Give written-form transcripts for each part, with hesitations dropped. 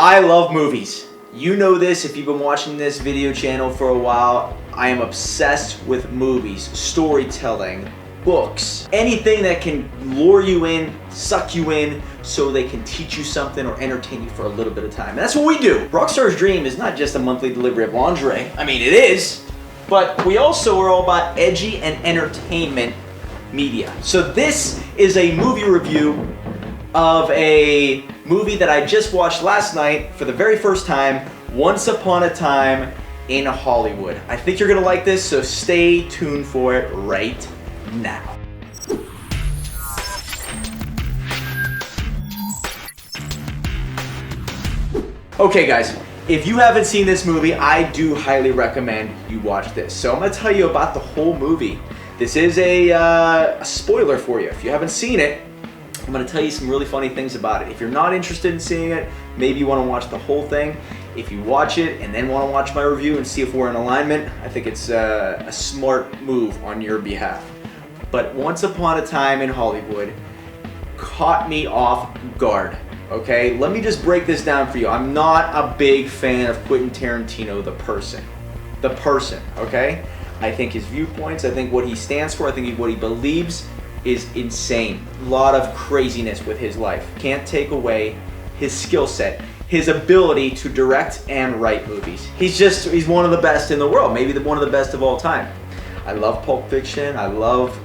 I love movies. You know this if you've been watching this video channel for a while. I am obsessed with movies, storytelling, books, anything that can lure you in, suck you in, so they can teach you something or entertain you for a little bit of time. And that's what we do. Rockstar's Dream is not just a monthly delivery of lingerie. I mean, it is, but we also are all about edgy and entertainment media. So this is a movie review of a movie that I just watched last night for the very first time, Once Upon a Time in Hollywood. I think you're gonna like this, so stay tuned for it right now. Okay guys, if you haven't seen this movie, I do highly recommend you watch this. So I'm gonna tell you about the whole movie. This is a spoiler for you. If you haven't seen it, I'm going to tell you some really funny things about it. If you're not interested in seeing it, maybe you want to watch the whole thing. If you watch it and then want to watch my review and see if we're in alignment, I think it's a smart move on your behalf. But Once Upon a Time in Hollywood caught me off guard. Okay, let me just break this down for you. I'm not a big fan of Quentin Tarantino, the person. Okay? I think his viewpoints, I think what he stands for, I think what he believes is insane. A lot of craziness with his life. Can't take away his skill set, his ability to direct and write movies. He's one of the best in the world, maybe one of the best of all time. I love Pulp Fiction, I love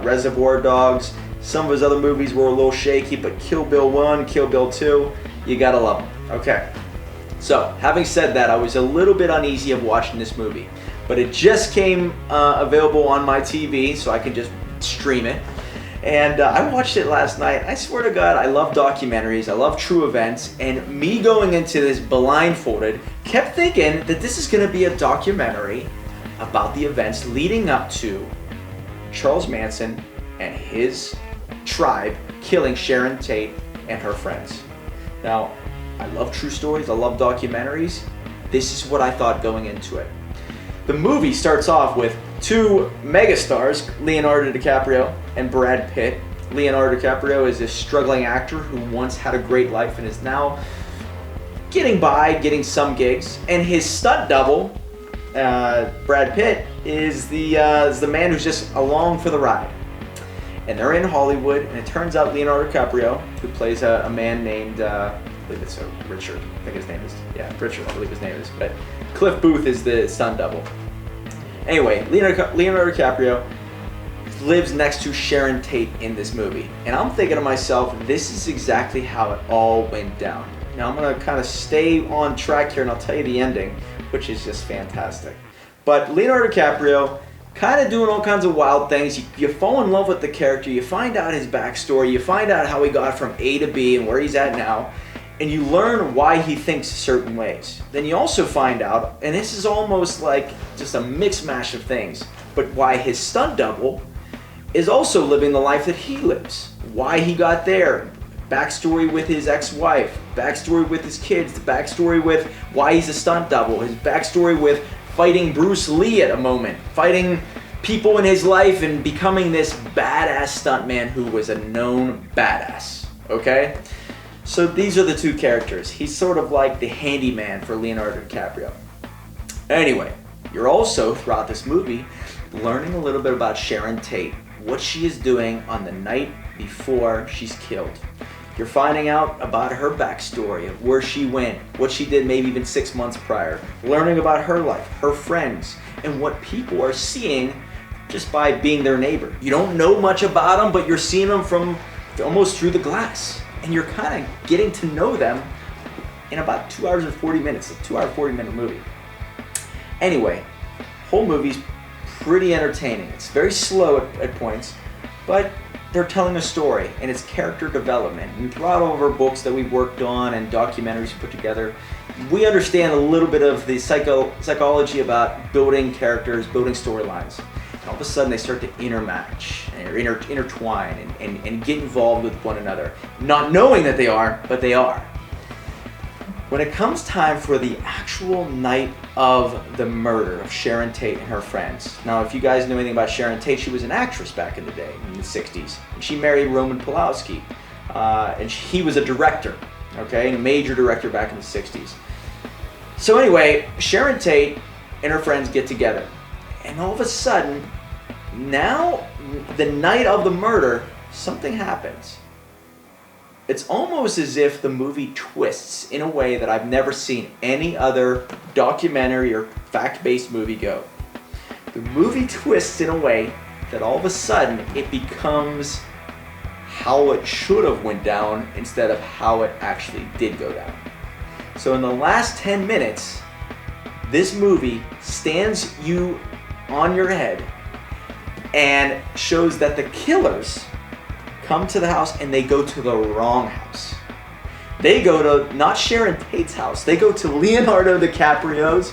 Reservoir Dogs. Some of his other movies were a little shaky, but Kill Bill 1, Kill Bill 2, you gotta love them. Okay, so having said that, I was a little bit uneasy of watching this movie, but it just came available on my TV, so I could just stream it. And I watched it last night. I swear to God, I love documentaries, I love true events, and me going into this blindfolded, kept thinking that this is gonna be a documentary about the events leading up to Charles Manson and his tribe killing Sharon Tate and her friends. Now, I love true stories, I love documentaries. This is what I thought going into it. The movie starts off with two megastars, Leonardo DiCaprio and Brad Pitt. Leonardo DiCaprio is a struggling actor who once had a great life and is now getting by, getting some gigs. And his stunt double, Brad Pitt, is the man who's just along for the ride. And they're in Hollywood, and it turns out Leonardo DiCaprio, who plays a man named, I believe it's Richard, I think his name is, yeah, Richard, I believe his name is, but Cliff Booth is the stunt double. Anyway, Leonardo DiCaprio lives next to Sharon Tate in this movie. And I'm thinking to myself, this is exactly how it all went down. Now I'm gonna kind of stay on track here and I'll tell you the ending, which is just fantastic. But Leonardo DiCaprio, kind of doing all kinds of wild things. You fall in love with the character, you find out his backstory, you find out how he got from A to B and where he's at now, and you learn why he thinks certain ways. Then you also find out, and this is almost like just a mix mash of things, but why his stunt double is also living the life that he lives. Why he got there, backstory with his ex-wife, backstory with his kids, the backstory with why he's a stunt double, his backstory with fighting Bruce Lee at a moment, fighting people in his life and becoming this badass stuntman who was a known badass, okay? So these are the two characters. He's sort of like the handyman for Leonardo DiCaprio. Anyway, you're also, throughout this movie, learning a little bit about Sharon Tate, what she is doing on the night before she's killed. You're finding out about her backstory, of where she went, what she did maybe even 6 months prior, learning about her life, her friends, and what people are seeing just by being their neighbor. You don't know much about them, but you're seeing them from almost through the glass. And you're kind of getting to know them in about 2 hours and 40 minutes, a 2 hour, 40-minute movie. Anyway, whole movie's pretty entertaining. It's very slow at points, but they're telling a story, and it's character development. And throughout all of our books that we've worked on and documentaries we put together, we understand a little bit of the psychology about building characters, building storylines. And all of a sudden they start to intermatch, or intertwine, and get involved with one another. Not knowing that they are, but they are. When it comes time for the actual night of the murder of Sharon Tate and her friends. Now, if you guys know anything about Sharon Tate, she was an actress back in the day, in the 60s. And she married Roman Polanski, and he was a director. Okay, a major director back in the 60s. So anyway, Sharon Tate and her friends get together. And all of a sudden, now, the night of the murder, something happens. It's almost as if the movie twists in a way that I've never seen any other documentary or fact-based movie go. The movie twists in a way that all of a sudden it becomes how it should have went down instead of how it actually did go down. So in the last 10 minutes, this movie stands you on your head and shows that the killers come to the house and they go to the wrong house. They go to not Sharon Tate's house, they go to Leonardo DiCaprio's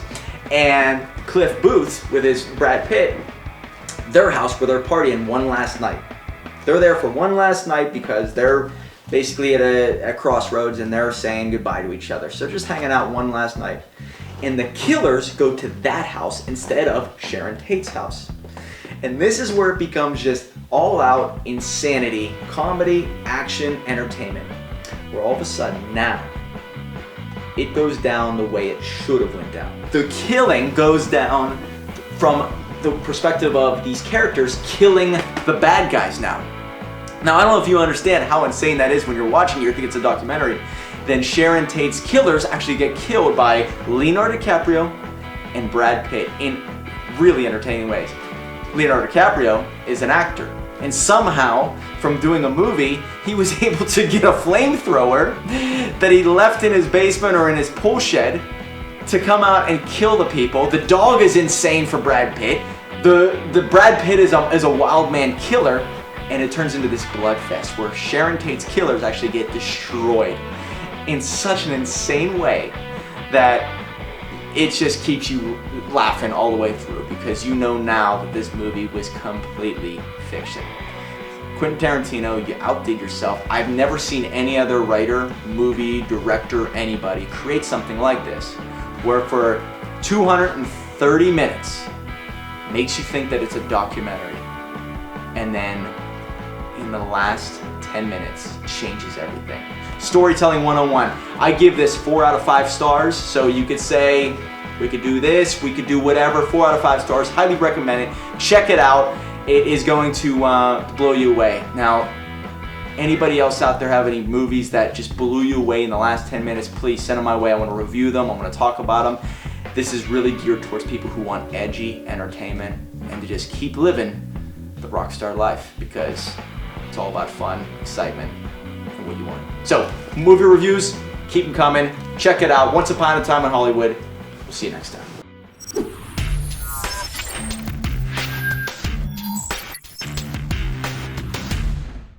and Cliff Booth's with his Brad Pitt, their house where they're partying one last night. They're there for one last night because they're basically at a crossroads and they're saying goodbye to each other. So just hanging out one last night. And the killers go to that house instead of Sharon Tate's house. And this is where it becomes just all out insanity, comedy, action, entertainment. Where all of a sudden now, it goes down the way it should have went down. The killing goes down from the perspective of these characters killing the bad guys now. Now, I don't know if you understand how insane that is when you're watching it, you think it's a documentary. Then Sharon Tate's killers actually get killed by Leonardo DiCaprio and Brad Pitt in really entertaining ways. Leonardo DiCaprio is an actor, and somehow, from doing a movie, he was able to get a flamethrower that he left in his basement or in his pool shed to come out and kill the people. The dog is insane for Brad Pitt. The Brad Pitt is a wild man killer. And it turns into this blood fest where Sharon Tate's killers actually get destroyed in such an insane way that it just keeps you laughing all the way through because you know now that this movie was completely fiction. Quentin Tarantino, you outdid yourself. I've never seen any other writer, movie, director, anybody create something like this where for 230 minutes makes you think that it's a documentary and then in the last 10 minutes changes everything. Storytelling 101. I give this 4 out of 5 stars, so you could say we could do this, we could do whatever. 4 out of 5 stars. Highly recommend it. Check it out. It is going to blow you away. Now, anybody else out there have any movies that just blew you away in the last 10 minutes, please send them my way. I want to review them. I want to talk about them. This is really geared towards people who want edgy entertainment and to just keep living the rock star life because it's all about fun, excitement, and what you want. So, movie reviews, keep them coming. Check it out. Once Upon a Time in Hollywood. We'll see you next time.